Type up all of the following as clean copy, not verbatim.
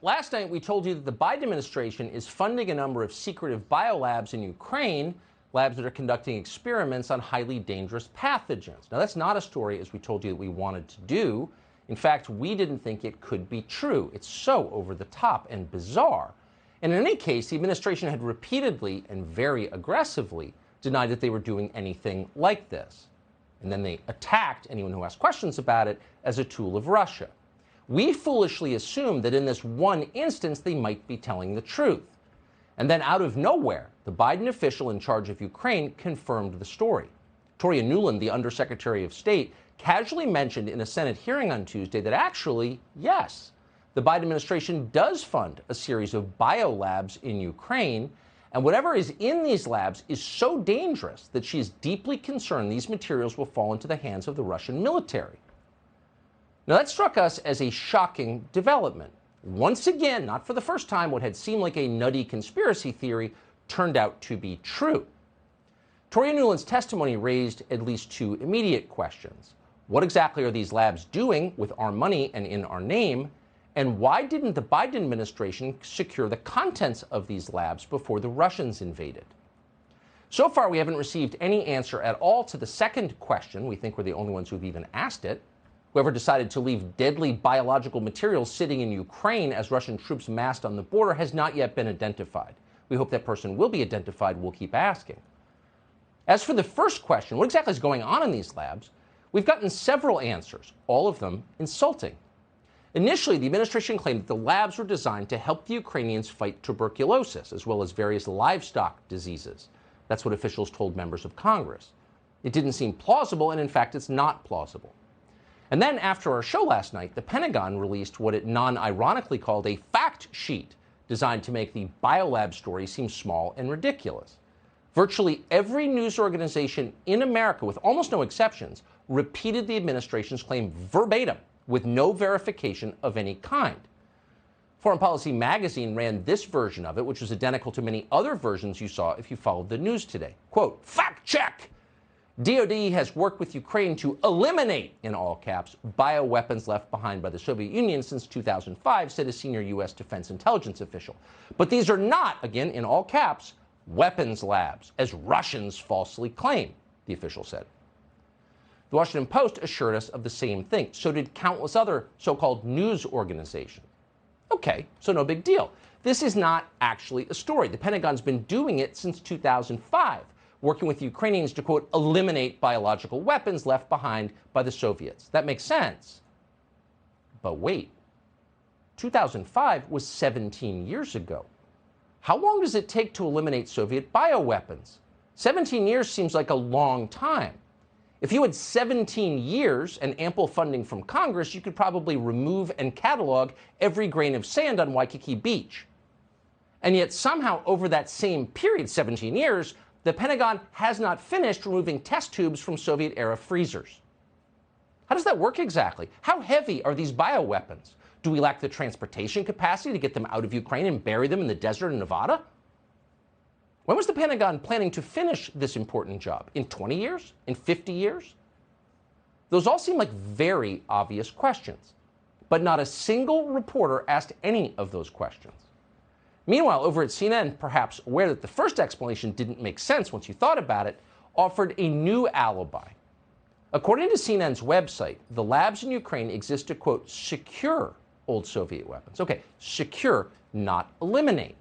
Last night, we told you that the Biden administration is funding a number of secretive biolabs in Ukraine, labs that are conducting experiments on highly dangerous pathogens. Now, that's not a story, as we told you, that we wanted to do. In fact, we didn't think it could be true. It's so over the top and bizarre. And in any case, the administration had repeatedly and very aggressively denied that they were doing anything like this. And then they attacked anyone who asked questions about it as a tool of Russia. We foolishly assumed that in this one instance, they might be telling the truth. And then out of nowhere, the Biden official in charge of Ukraine confirmed the story. Victoria Nuland, the Undersecretary of State, casually mentioned in a Senate hearing on Tuesday that actually, yes, the Biden administration does fund a series of biolabs in Ukraine, and whatever is in these labs is so dangerous that she is deeply concerned these materials will fall into the hands of the Russian military. Now, that struck us as a shocking development. Once again, not for the first time, what had seemed like a nutty conspiracy theory turned out to be true. Victoria Nuland's testimony raised at least two immediate questions. What exactly are these labs doing with our money and in our name? And why didn't the Biden administration secure the contents of these labs before the Russians invaded? So far, we haven't received any answer at all to the second question. We think we're the only ones who've even asked it. Whoever decided to leave deadly biological materials sitting in Ukraine as Russian troops massed on the border has not yet been identified. We hope that person will be identified. We'll keep asking. As for the first question, what exactly is going on in these labs? We've gotten several answers, all of them insulting. Initially, the administration claimed that the labs were designed to help the Ukrainians fight tuberculosis, as well as various livestock diseases. That's what officials told members of Congress. It didn't seem plausible, and in fact, it's not plausible. And then after our show last night, the Pentagon released what it non-ironically called a fact sheet designed to make the biolab story seem small and ridiculous. Virtually every news organization in America, with almost no exceptions, repeated the administration's claim verbatim with no verification of any kind. Foreign Policy Magazine ran this version of it, which was identical to many other versions you saw if you followed the news today. Quote, fact check! DOD has worked with Ukraine to eliminate, in all caps, bioweapons left behind by the Soviet Union since 2005, said a senior U.S. defense intelligence official. But these are not, again, in all caps, weapons labs, as Russians falsely claim, the official said. The Washington Post assured us of the same thing. So did countless other so-called news organizations. Okay, so no big deal. This is not actually a story. The Pentagon's been doing it since 2005. Working with the Ukrainians to, quote, eliminate biological weapons left behind by the Soviets. That makes sense. But wait, 2005 was 17 years ago. How long does it take to eliminate Soviet bioweapons? 17 years seems like a long time. If you had 17 years and ample funding from Congress, you could probably remove and catalog every grain of sand on Waikiki Beach. And yet somehow over that same period, 17 years, the Pentagon has not finished removing test tubes from Soviet-era freezers. How does that work exactly? How heavy are these bioweapons? Do we lack the transportation capacity to get them out of Ukraine and bury them in the desert in Nevada? When was the Pentagon planning to finish this important job? In 20 years? In 50 years? Those all seem like very obvious questions, but not a single reporter asked any of those questions. Meanwhile, over at CNN, perhaps aware that the first explanation didn't make sense once you thought about it, offered a new alibi. According to CNN's website, the labs in Ukraine exist to, quote, secure old Soviet weapons. Okay, secure, not eliminate.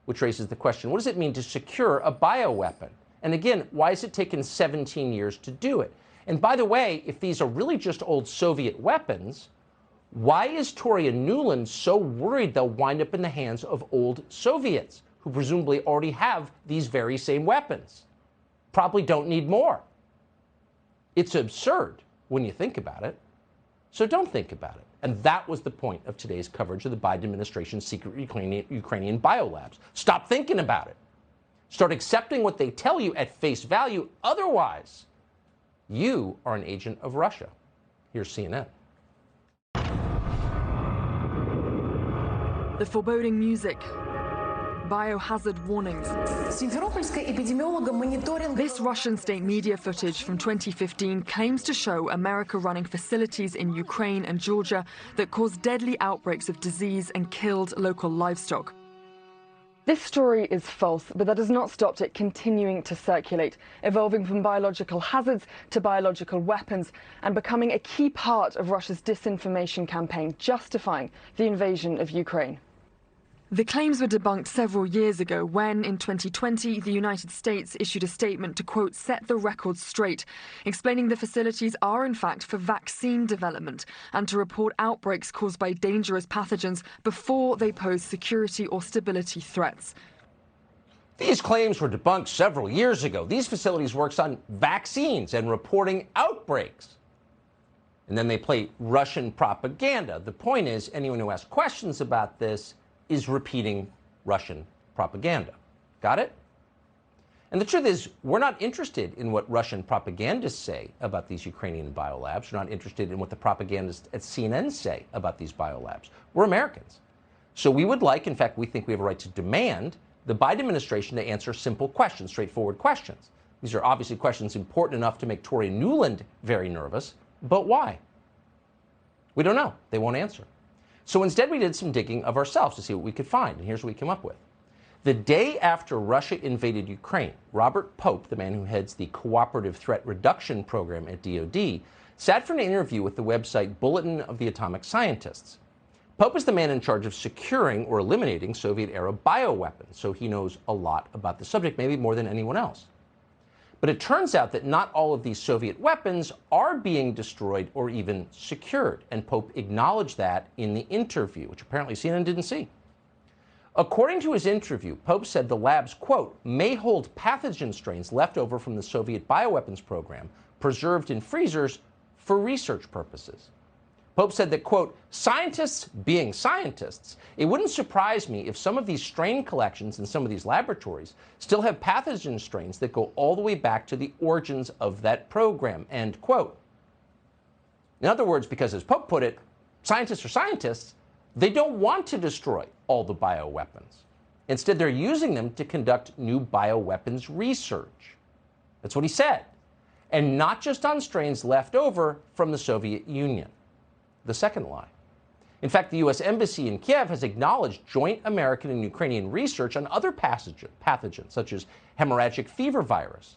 Which raises the question, what does it mean to secure a bioweapon? And again, why has it taken 17 years to do it? And by the way, if these are really just old Soviet weapons, why is Victoria Nuland so worried they'll wind up in the hands of old Soviets, who presumably already have these very same weapons? Probably don't need more. It's absurd when you think about it. So don't think about it. And that was the point of today's coverage of the Biden administration's secret Ukrainian biolabs. Stop thinking about it. Start accepting what they tell you at face value. Otherwise, you are an agent of Russia. Here's CNN. The foreboding music, biohazard warnings. This Russian state media footage from 2015 claims to show America running facilities in Ukraine and Georgia that caused deadly outbreaks of disease and killed local livestock. This story is false, but that has not stopped it continuing to circulate, evolving from biological hazards to biological weapons and becoming a key part of Russia's disinformation campaign, justifying the invasion of Ukraine. The claims were debunked several years ago when, in 2020, the United States issued a statement to, quote, set the record straight, explaining the facilities are, in fact, for vaccine development and to report outbreaks caused by dangerous pathogens before they pose security or stability threats. These claims were debunked several years ago. These facilities work on vaccines and reporting outbreaks. And then they play Russian propaganda. The point is, anyone who asks questions about this is repeating Russian propaganda. Got it? And the truth is, we're not interested in what Russian propagandists say about these Ukrainian biolabs. We're not interested in what the propagandists at CNN say about these biolabs. We're Americans. So we would like, in fact, we think we have a right to demand the Biden administration to answer simple questions, straightforward questions. These are obviously questions important enough to make Tory Newland very nervous, but why? We don't know. They won't answer. So instead, we did some digging of ourselves to see what we could find, and here's what we came up with. The day after Russia invaded Ukraine, Robert Pope, the man who heads the Cooperative Threat Reduction Program at DoD, sat for an interview with the website Bulletin of the Atomic Scientists. Pope is the man in charge of securing or eliminating Soviet-era bioweapons, so he knows a lot about the subject, maybe more than anyone else. But it turns out that not all of these Soviet weapons are being destroyed or even secured, and Pope acknowledged that in the interview, which apparently CNN didn't see. According to his interview, Pope said the labs, quote, may hold pathogen strains left over from the Soviet bioweapons program, preserved in freezers for research purposes. Pope said that, quote, scientists being scientists, it wouldn't surprise me if some of these strain collections in some of these laboratories still have pathogen strains that go all the way back to the origins of that program, end quote. In other words, because as Pope put it, scientists are scientists, they don't want to destroy all the bioweapons. Instead, they're using them to conduct new bioweapons research. That's what he said. And not just on strains left over from the Soviet Union. The second lie. In fact, the U.S. Embassy in Kiev has acknowledged joint American and Ukrainian research on other pathogens, such as hemorrhagic fever virus.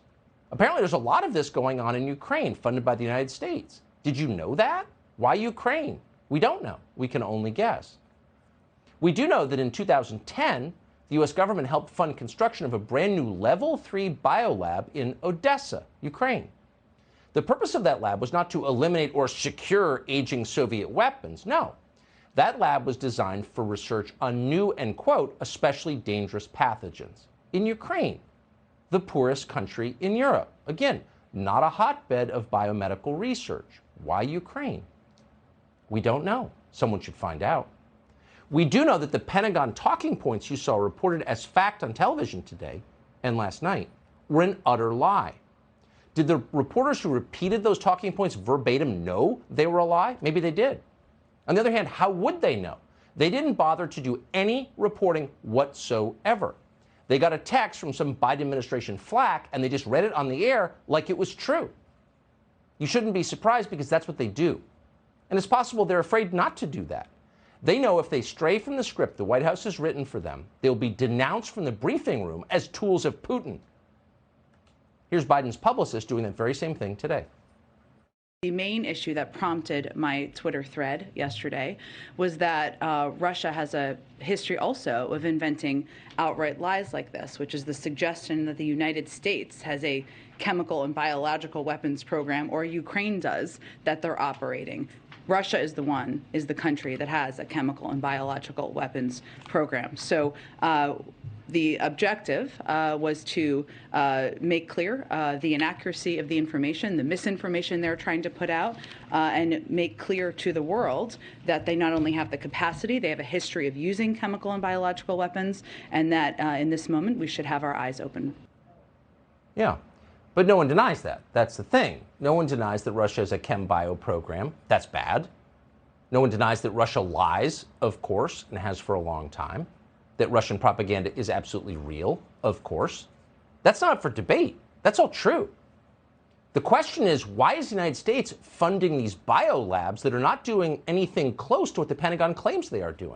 Apparently, there's a lot of this going on in Ukraine, funded by the United States. Did you know that? Why Ukraine? We don't know. We can only guess. We do know that in 2010, the U.S. government helped fund construction of a brand new Level 3 biolab in Odessa, Ukraine. The purpose of that lab was not to eliminate or secure aging Soviet weapons. No. That lab was designed for research on new and, quote, especially dangerous pathogens in Ukraine, the poorest country in Europe. Again, not a hotbed of biomedical research. Why Ukraine? We don't know. Someone should find out. We do know that the Pentagon talking points you saw reported as fact on television today and last night were an utter lie. Did the reporters who repeated those talking points verbatim know they were a lie? Maybe they did. On the other hand, how would they know? They didn't bother to do any reporting whatsoever. They got a text from some Biden administration flack, and they just read it on the air like it was true. You shouldn't be surprised because that's what they do. And it's possible they're afraid not to do that. They know if they stray from the script the White House has written for them, they'll be denounced from the briefing room as tools of Putin. Here's Biden's publicist doing that very same thing today. The main issue that prompted my Twitter thread yesterday was that Russia has a history also of inventing outright lies like this, which is the suggestion that the United States has a chemical and biological weapons program, or Ukraine does, that they're operating. Russia is the country that has a chemical and biological weapons program. So the objective was to make clear the inaccuracy of the information, the misinformation they're trying to put out, and make clear to the world that they not only have the capacity, they have a history of using chemical and biological weapons, and that in this moment we should have our eyes open. Yeah, but no one denies that. That's the thing. No one denies that Russia has a chem bio program. That's bad. No one denies that Russia lies, of course, and has for a long time. that Russian propaganda is absolutely real, of course. That's not up for debate. That's all true. The question is, why is the United States funding these biolabs that are not doing anything close to what the Pentagon claims they are doing?